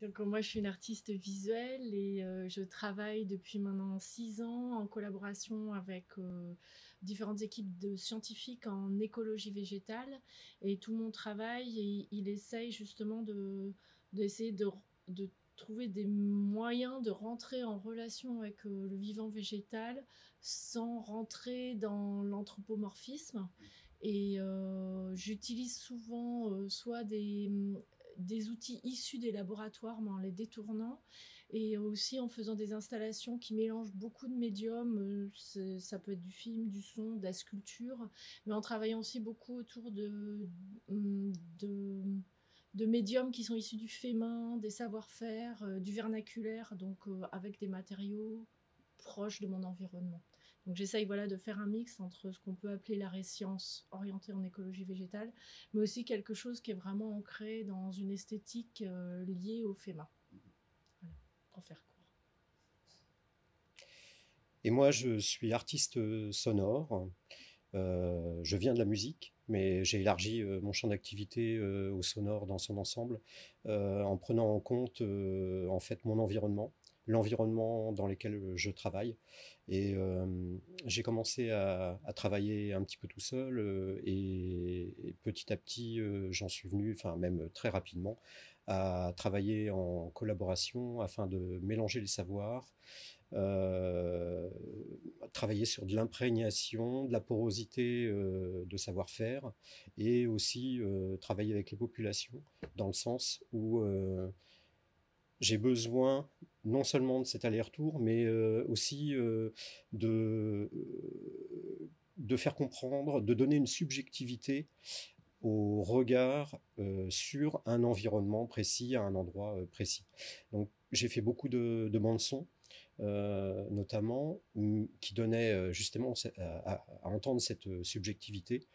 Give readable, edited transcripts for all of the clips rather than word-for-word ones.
Donc moi, je suis une artiste visuelle et je travaille depuis maintenant 6 ans en collaboration avec différentes équipes de scientifiques en écologie végétale. Et tout mon travail, il essaye justement d'essayer de trouver des moyens de rentrer en relation avec le vivant végétal sans rentrer dans l'anthropomorphisme. Et j'utilise souvent soit des outils issus des laboratoires, mais en les détournant, et aussi en faisant des installations qui mélangent beaucoup de médiums. Ça peut être du film, du son, de la sculpture, mais en travaillant aussi beaucoup autour de, de médiums qui sont issus du fait main, des savoir-faire, du vernaculaire, donc avec des matériaux proches de mon environnement. Donc j'essaye voilà, de faire un mix entre ce qu'on peut appeler l'arrêt science orienté en écologie végétale, mais aussi quelque chose qui est vraiment ancré dans une esthétique liée au FEMA. Voilà, pour faire court. Et moi, je suis artiste sonore. Je viens de la musique, mais j'ai élargi mon champ d'activité au sonore dans son ensemble, en prenant en compte en fait mon environnement, l'environnement dans lequel je travaille. Et j'ai commencé à travailler un petit peu tout seul, et petit à petit, j'en suis venu, enfin même très rapidement, à travailler en collaboration afin de mélanger les savoirs, euh, travailler sur de l'imprégnation, de la porosité de savoir-faire, et aussi travailler avec les populations, dans le sens où j'ai besoin non seulement de cet aller-retour, mais aussi de faire comprendre, de donner une subjectivité au regard sur un environnement précis, à un endroit précis. Donc j'ai fait beaucoup de bandes son, notamment, qui donnaient justement à entendre cette subjectivité.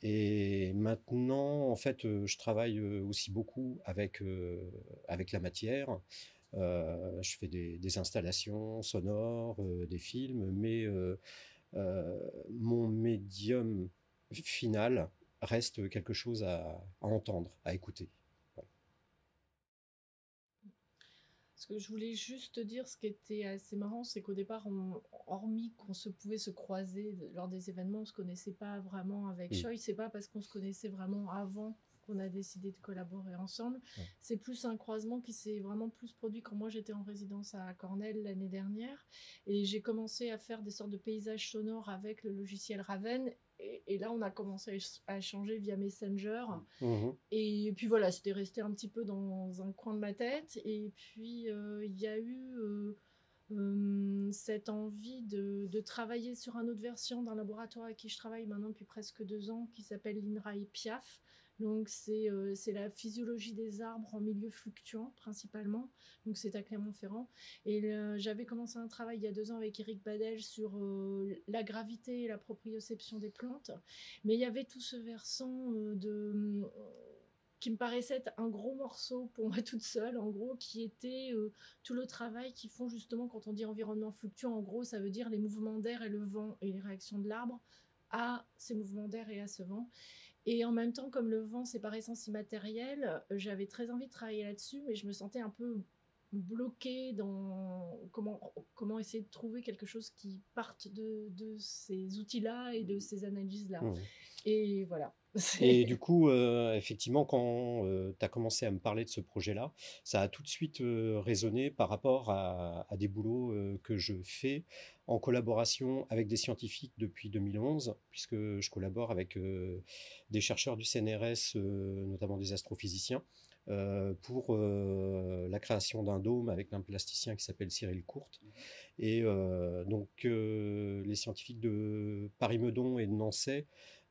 Et maintenant, en fait, je travaille aussi beaucoup avec la matière. Je fais des installations sonores, des films, mais mon médium final reste quelque chose à entendre, à écouter. Voilà. Ce que je voulais juste te dire, ce qui était assez marrant, c'est qu'au départ, hormis qu'on pouvait se croiser lors des événements, on ne se connaissait pas vraiment avec Mm. Choi. C'est pas parce qu'on se connaissait vraiment avant qu'on a décidé de collaborer ensemble. Ouais. C'est plus un croisement qui s'est vraiment plus produit quand moi j'étais en résidence à Cornell l'année dernière. Et j'ai commencé à faire des sortes de paysages sonores avec le logiciel Raven. Et là, on a commencé à échanger via Messenger. Mhm. Et puis voilà, c'était resté un petit peu dans un coin de ma tête. Et puis il y a eu cette envie de travailler sur un autre version d'un laboratoire avec qui je travaille maintenant depuis presque 2 ans, qui s'appelle l'INRAE PIAF. Donc c'est la physiologie des arbres en milieu fluctuant principalement. Donc c'est à Clermont-Ferrand. Et j'avais commencé un travail il y a 2 ans avec Eric Badel sur la gravité et la proprioception des plantes. Mais il y avait tout ce versant qui me paraissait être un gros morceau pour moi toute seule, en gros, qui était tout le travail qu'ils font justement quand on dit environnement fluctuant. En gros, ça veut dire les mouvements d'air et le vent et les réactions de l'arbre à ces mouvements d'air et à ce vent. Et en même temps, comme le vent, c'est par essence immatériel, j'avais très envie de travailler là-dessus, mais je me sentais un peu bloquée dans comment essayer de trouver quelque chose qui parte de ces outils-là et de ces analyses-là. Mhm. Et voilà. Et du coup, effectivement, quand tu as commencé à me parler de ce projet-là, ça a tout de suite résonné par rapport à des boulots que je fais en collaboration avec des scientifiques depuis 2011, puisque je collabore avec des chercheurs du CNRS, notamment des astrophysiciens, pour la création d'un dôme avec un plasticien qui s'appelle Cyril Courte. Et donc, les scientifiques de Paris-Meudon et de Nançay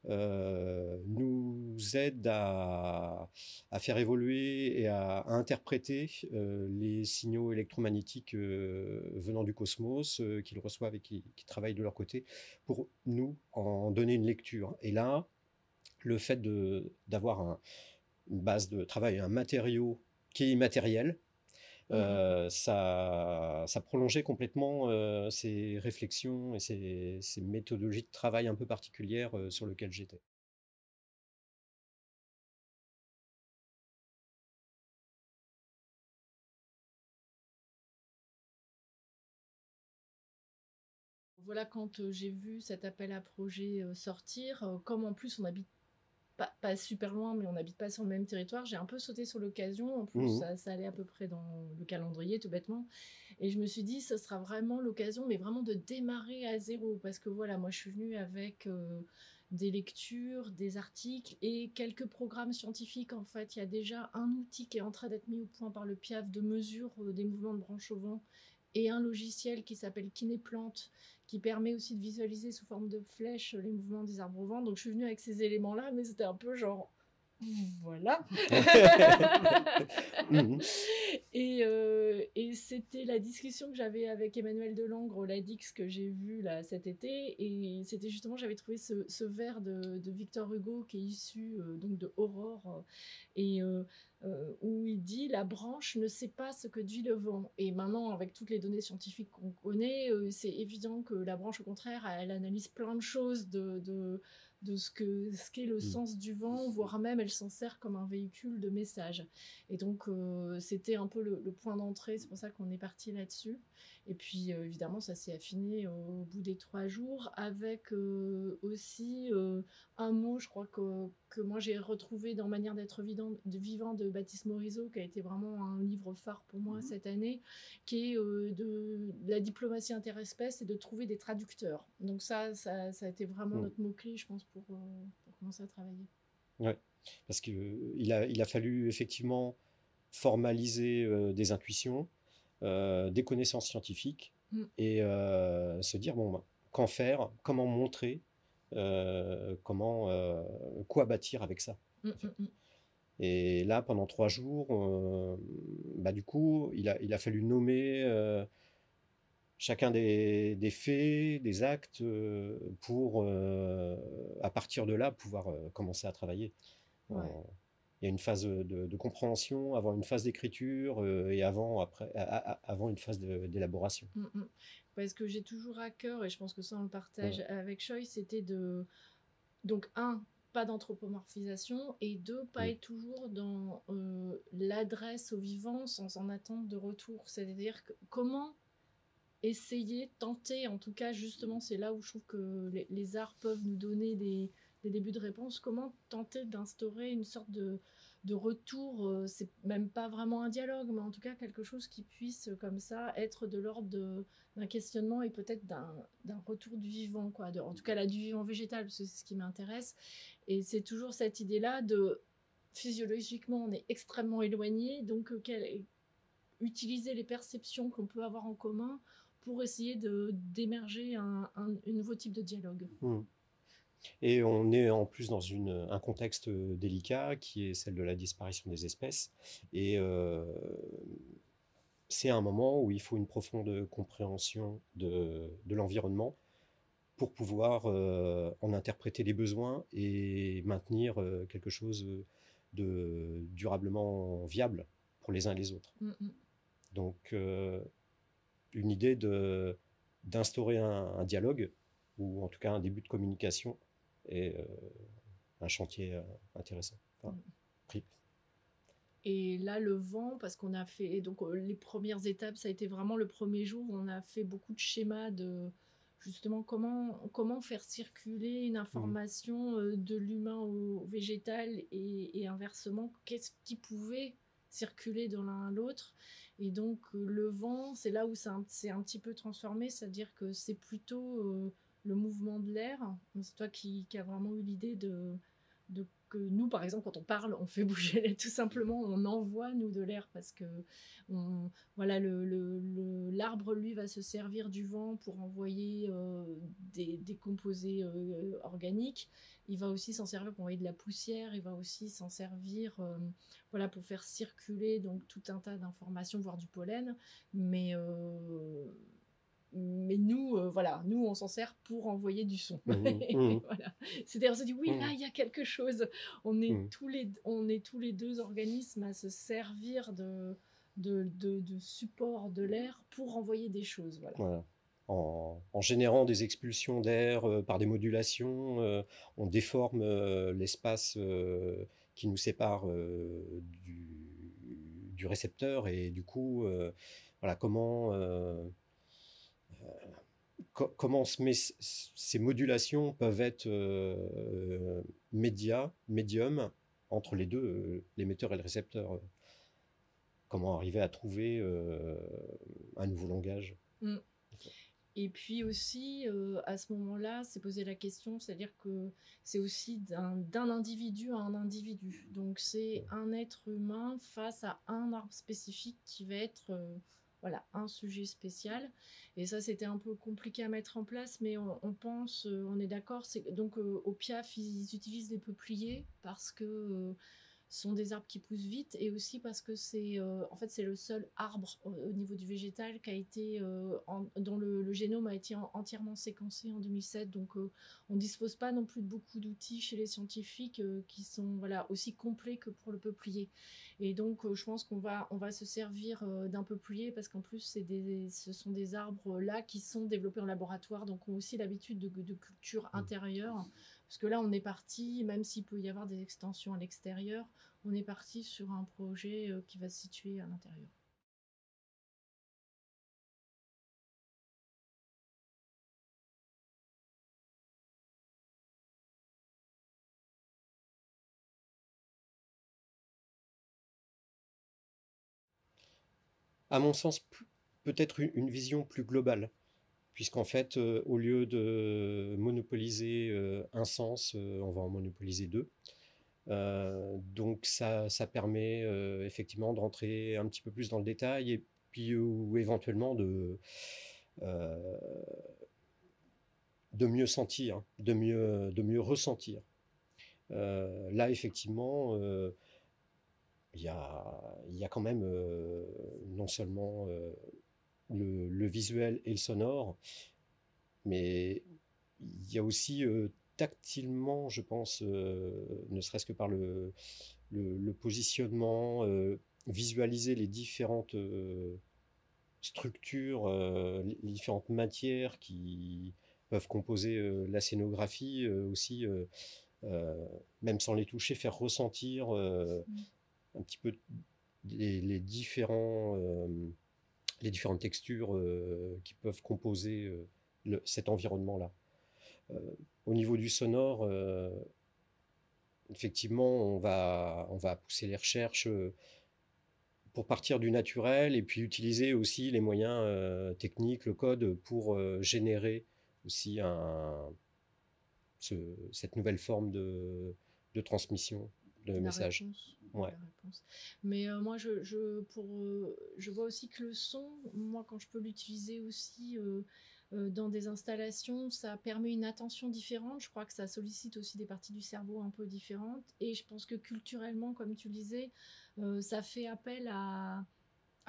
nous aident à faire évoluer et à interpréter les signaux électromagnétiques venant du cosmos, qu'ils reçoivent et qui travaillent de leur côté, pour nous en donner une lecture. Et là, le fait d'avoir une base de travail, un matériau qui est immatériel, ça prolongeait complètement ces réflexions et ces méthodologies de travail un peu particulières sur lesquelles j'étais. voilà, quand j'ai vu cet appel à projet sortir, comme en plus on habite pas super loin, mais on n'habite pas sur le même territoire, j'ai un peu sauté sur l'occasion. En plus, Mmh. ça allait à peu près dans le calendrier, tout bêtement. Et je me suis dit, ce sera vraiment l'occasion, mais vraiment de démarrer à zéro. Parce que voilà, moi, je suis venue avec des lectures, des articles et quelques programmes scientifiques. En fait, il y a déjà un outil qui est en train d'être mis au point par le PIAF de mesure des mouvements de branches au vent et un logiciel qui s'appelle Kinéplante qui permet aussi de visualiser sous forme de flèches les mouvements des arbres au vent. Donc je suis venue avec ces éléments-là, mais c'était un peu genre voilà. Mmh. Et c'était la discussion que j'avais avec Emmanuel Delangre, l'Adix, que j'ai vu là cet été. Et c'était justement, j'avais trouvé ce vers de Victor Hugo qui est issu donc de Aurore, et où il dit la branche ne sait pas ce que dit le vent. Et maintenant, avec toutes les données scientifiques qu'on connaît, c'est évident que la branche, au contraire, elle analyse plein de choses de ce qu'est le Mmh. sens du vent, voire même elle s'en sert comme un véhicule de message. Et donc, c'était un peu le point d'entrée, c'est pour ça qu'on est parti là-dessus. Et puis, évidemment, ça s'est affiné au bout des 3 jours, avec aussi un mot, je crois que moi j'ai retrouvé dans Manière d'être vivant de Baptiste Morisot, qui a été vraiment un livre phare pour moi cette année, qui est de la diplomatie interespèce et de trouver des traducteurs. Donc ça a été vraiment Mmh. notre mot-clé, je pense, pour commencer à travailler. Ouais. Parce qu'il a fallu effectivement formaliser des intuitions, des connaissances scientifiques Mm, et se dire, bon, ben, qu'en faire, comment montrer, quoi bâtir avec ça, mm, en fait. mm, mm. Et là, pendant 3 jours, bah, du coup, il a fallu nommer chacun des faits, des actes, pour, à partir de là, pouvoir commencer à travailler. Ouais. En- Il y a une phase de compréhension, avant une phase d'écriture, et avant une phase d'élaboration. Mm, mm. Parce que j'ai toujours à cœur, et je pense que ça on le partage Ouais. avec Choi, c'était de... Donc pas d'anthropomorphisation, et deux, pas Mm. être toujours dans l'adresse au vivant sans en attente de retour. C'est-à-dire comment essayer, tenter, en tout cas justement c'est là où je trouve que les arts peuvent nous donner des débuts de réponse, comment tenter d'instaurer une sorte de retour, c'est même pas vraiment un dialogue, mais en tout cas quelque chose qui puisse comme ça être de l'ordre d'un questionnement et peut-être d'un retour du vivant, quoi, en tout cas là du vivant végétal, parce que c'est ce qui m'intéresse. Et c'est toujours cette idée-là de physiologiquement on est extrêmement éloigné, donc utiliser les perceptions qu'on peut avoir en commun pour essayer d'émerger un nouveau type de dialogue. Mm. Et on est en plus dans un contexte délicat qui est celle de la disparition des espèces. Et c'est un moment où il faut une profonde compréhension de l'environnement pour pouvoir en interpréter les besoins et maintenir quelque chose de durablement viable pour les uns et les autres. Mm -hmm. Donc, une idée d'instaurer un dialogue, ou en tout cas un début de communication, est un chantier intéressant. Enfin, Mm. pris. Et là, le vent, parce qu'on a fait, donc les premières étapes, ça a été vraiment le premier jour où on a fait beaucoup de schémas de justement comment faire circuler une Mmh. information de l'humain au végétal et inversement, qu'est-ce qui pouvait circuler de l'un à l'autre. Et donc le vent, c'est là où c'est un petit peu transformé, c'est-à-dire que c'est plutôt le mouvement de l'air. C'est toi qui as vraiment eu l'idée de que nous, par exemple, quand on parle, on fait bouger tout simplement, on envoie, nous, de l'air parce que voilà, l'arbre, lui, va se servir du vent pour envoyer des composés organiques. Il va aussi s'en servir pour envoyer de la poussière, il va aussi s'en servir voilà, pour faire circuler donc, tout un tas d'informations, voire du pollen. Mais nous, voilà, nous, on s'en sert pour envoyer du son. Mmh. Mmh. Voilà. C'est-à-dire, on se dit, oui, là, Mmh. il y a quelque chose. Mmh. On est tous les deux organismes à se servir de support de l'air pour envoyer des choses. Voilà. Voilà. En générant des expulsions d'air par des modulations, on déforme l'espace qui nous sépare du récepteur, et du coup, voilà, comment comment ces modulations peuvent être médium entre les deux, l'émetteur et le récepteur. Comment arriver à trouver un nouveau langage. Mm. Et puis aussi, à ce moment-là, c'est poser la question, c'est-à-dire que c'est aussi d'un individu à un individu. Donc c'est un être humain face à un arbre spécifique qui va être voilà, un sujet spécial. Et ça, c'était un peu compliqué à mettre en place, mais on pense, on est d'accord. Donc au PIAF, ils utilisent des peupliers parce que sont des arbres qui poussent vite et aussi parce que c'est en fait c'est le seul arbre au niveau du végétal qui a été dont le génome a été entièrement séquencé en 2007. Donc on dispose pas non plus de beaucoup d'outils chez les scientifiques qui sont voilà aussi complets que pour le peuplier. Et donc je pense qu'on va se servir d'un peuplier parce qu'en plus ce sont des arbres là qui sont développés en laboratoire, donc ont aussi l'habitude de culture intérieure. Parce que là, on est parti, même s'il peut y avoir des extensions à l'extérieur, on est parti sur un projet qui va se situer à l'intérieur. À mon sens, peut-être une vision plus globale, puisqu'en fait, au lieu de monopoliser un sens, on va en monopoliser deux. Donc ça permet effectivement de rentrer un petit peu plus dans le détail et puis ou éventuellement euh, de mieux sentir, de mieux ressentir. Là, effectivement, il y a quand même non seulement le visuel et le sonore, mais il y a aussi tactilement, je pense, ne serait-ce que par le positionnement, visualiser les différentes structures, les différentes matières qui peuvent composer la scénographie aussi, même sans les toucher, faire ressentir un petit peu les les différentes textures qui peuvent composer cet environnement-là. Euh, Au niveau du sonore, effectivement, on va pousser les recherches pour partir du naturel et puis utiliser aussi les moyens techniques, le code, pour générer aussi ce, cette nouvelle forme de transmission de La messages. réponse. Ouais. La réponse. Mais moi, je vois aussi que le son, moi, quand je peux l'utiliser aussi dans des installations, ça permet une attention différente. Je crois que ça sollicite aussi des parties du cerveau un peu différentes. Et je pense que culturellement, comme tu le disais, ça fait appel à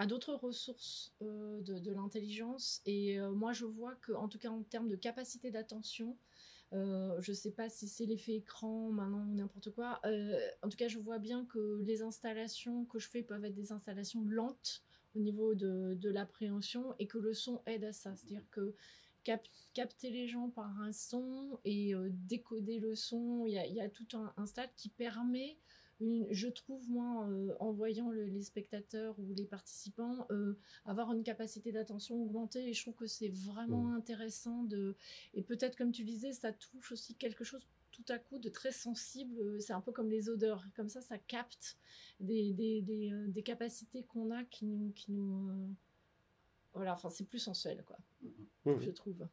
d'autres ressources de l'intelligence. Et moi, je vois que, en tout cas en termes de capacité d'attention, je sais pas si c'est l'effet écran maintenant ou n'importe quoi. En tout cas, je vois bien que les installations que je fais peuvent être des installations lentes au niveau de l'appréhension et que le son aide à ça. C'est-à-dire que capter les gens par un son et décoder le son, il y a tout un stade qui permet je trouve, moi, en voyant les spectateurs ou les participants, avoir une capacité d'attention augmentée. Et je trouve que c'est vraiment intéressant et peut-être, comme tu disais, ça touche aussi quelque chose tout à coup de très sensible. C'est un peu comme les odeurs. Comme ça capte des capacités qu'on a qui nous voilà, enfin, c'est plus sensuel, quoi, je trouve.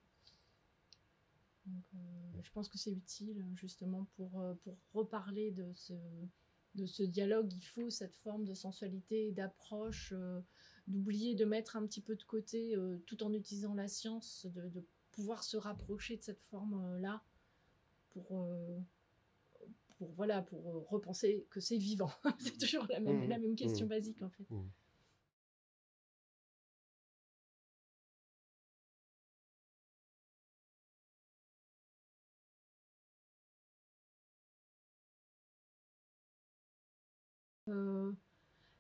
Donc, je pense que c'est utile, justement, pour reparler de ce dialogue. Il faut cette forme de sensualité et d'approche, d'oublier de mettre un petit peu de côté, tout en utilisant la science, de pouvoir se rapprocher de cette forme-là pour, voilà, pour repenser que c'est vivant. C'est toujours la même question basique, en fait. Euh,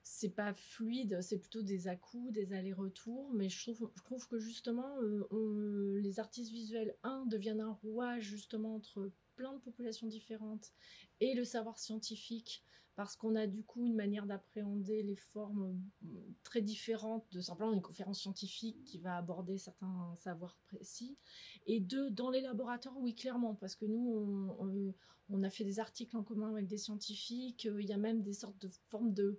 c'est pas fluide, c'est plutôt des à-coups, des allers-retours, mais je trouve que justement, les artistes visuels, deviennent un rouage justement entre plein de populations différentes et le savoir scientifique parce qu'on a du coup une manière d'appréhender les formes très différentes de simplement une conférence scientifique qui va aborder certains savoirs précis. Et deux, dans les laboratoires, oui, clairement, parce que nous, on a fait des articles en commun avec des scientifiques, il y a même des sortes de formes de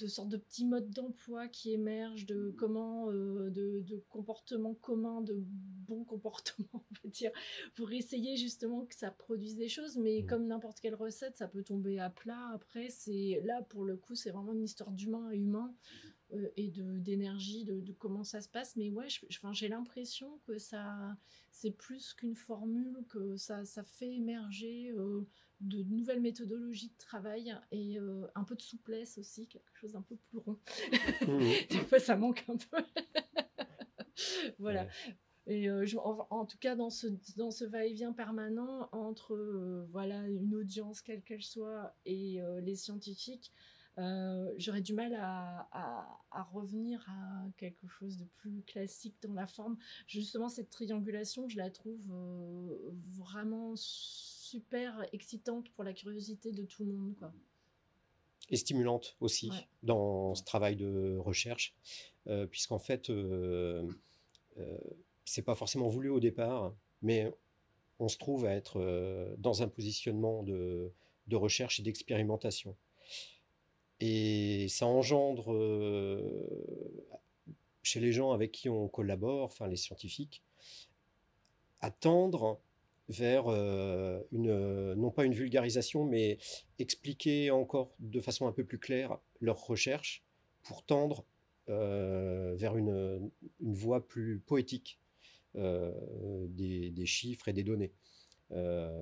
sortes de petits modes d'emploi qui émergent, de comment, de comportements communs, de bons comportements, on va dire, pour essayer justement que ça produise des choses. Mais comme n'importe quelle recette, ça peut tomber à plat. Après, c'est là pour le coup, c'est vraiment une histoire d'humain à humain et d'énergie, de comment ça se passe. Mais ouais, j'ai l'impression que ça, c'est plus qu'une formule, que ça fait émerger de nouvelles méthodologies de travail et un peu de souplesse aussi, quelque chose d'un peu plus rond. Des fois, ça manque un peu. Voilà. Ouais. Et en tout cas, dans ce va-et-vient permanent entre voilà, une audience, quelle qu'elle soit, et les scientifiques, j'aurais du mal à revenir à quelque chose de plus classique dans la forme. Justement, cette triangulation, je la trouve vraiment super excitante pour la curiosité de tout le monde, quoi. Et stimulante aussi Ouais. dans ce travail de recherche, puisqu'en fait, c'est pas forcément voulu au départ, mais on se trouve à être dans un positionnement de recherche et d'expérimentation. Et ça engendre chez les gens avec qui on collabore, enfin les scientifiques, à tendre vers non pas une vulgarisation, mais expliquer encore de façon un peu plus claire leurs recherches pour tendre vers une voie plus poétique des chiffres et des données. Euh,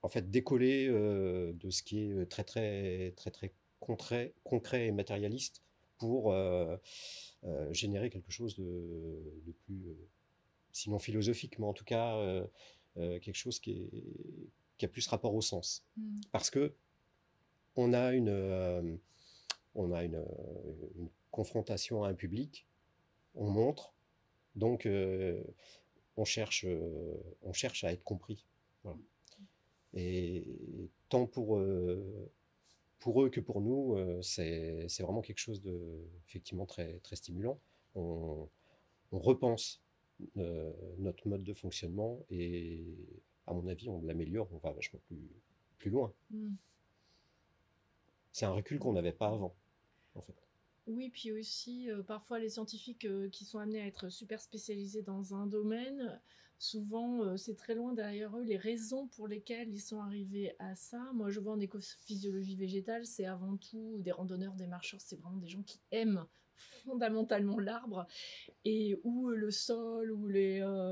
En fait, décoller de ce qui est très très très très concret et matérialiste pour générer quelque chose de plus, sinon philosophique, mais en tout cas quelque chose qui a plus rapport au sens. Parce que on a une confrontation à un public, on montre, donc on cherche à être compris. Voilà. Et tant pour eux que pour nous, c'est vraiment quelque chose de effectivement très, très stimulant. On repense notre mode de fonctionnement et, à mon avis, on l'améliore, on va vachement plus loin. C'est un recul qu'on n'avait pas avant, en fait. Oui, puis aussi, parfois les scientifiques qui sont amenés à être super spécialisés dans un domaine, souvent c'est très loin derrière eux les raisons pour lesquelles ils sont arrivés à ça. Moi, je vois en écophysiologie végétale, c'est avant tout des randonneurs, des marcheurs, c'est vraiment des gens qui aiment fondamentalement l'arbre et ou le sol ou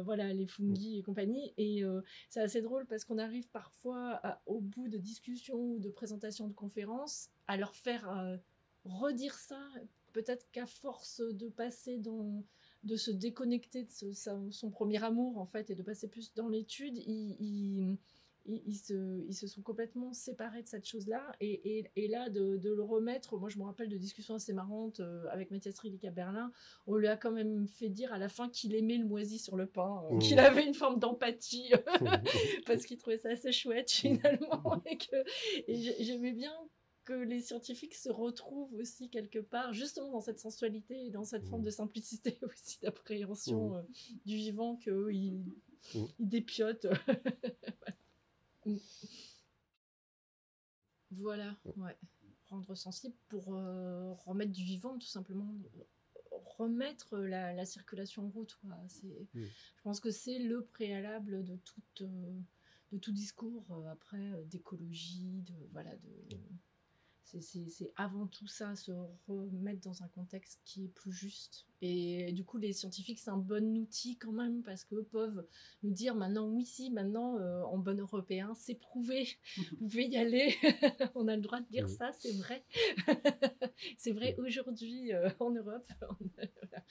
voilà, les fungi et compagnie. Et c'est assez drôle parce qu'on arrive parfois au bout de discussions ou de présentations de conférences à leur faire redire ça. Peut-être qu'à force de passer de se déconnecter de son premier amour en fait et de passer plus dans l'étude, ils se sont complètement séparés de cette chose-là. Et là, de le remettre, moi je me rappelle de discussions assez marrantes avec Mathias Rillick à Berlin. On lui a quand même fait dire à la fin qu'il aimait le moisi sur le pain, qu'il avait une forme d'empathie parce qu'il trouvait ça assez chouette finalement. Et j'aimais bien que les scientifiques se retrouvent aussi quelque part, justement dans cette sensualité et dans cette forme de simplicité aussi d'appréhension du vivant qu'eux, ils dépiotent. Voilà, ouais. Rendre sensible pour remettre du vivant, tout simplement. Remettre la circulation en route. Quoi. Je pense que c'est le préalable de tout discours après d'écologie, voilà, c'est avant tout ça, se remettre dans un contexte qui est plus juste. Et du coup, les scientifiques, c'est un bon outil quand même, parce qu'eux peuvent nous dire maintenant, oui, si, maintenant, en bon européen, c'est prouvé, vous pouvez y aller, on a le droit de dire ça, c'est vrai. C'est vrai aujourd'hui en Europe, voilà.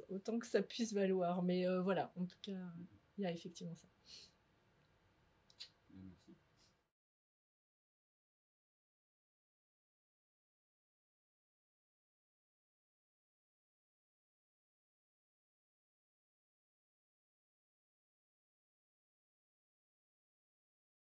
Autant que ça puisse valoir. Mais voilà, en tout cas, il y a effectivement ça.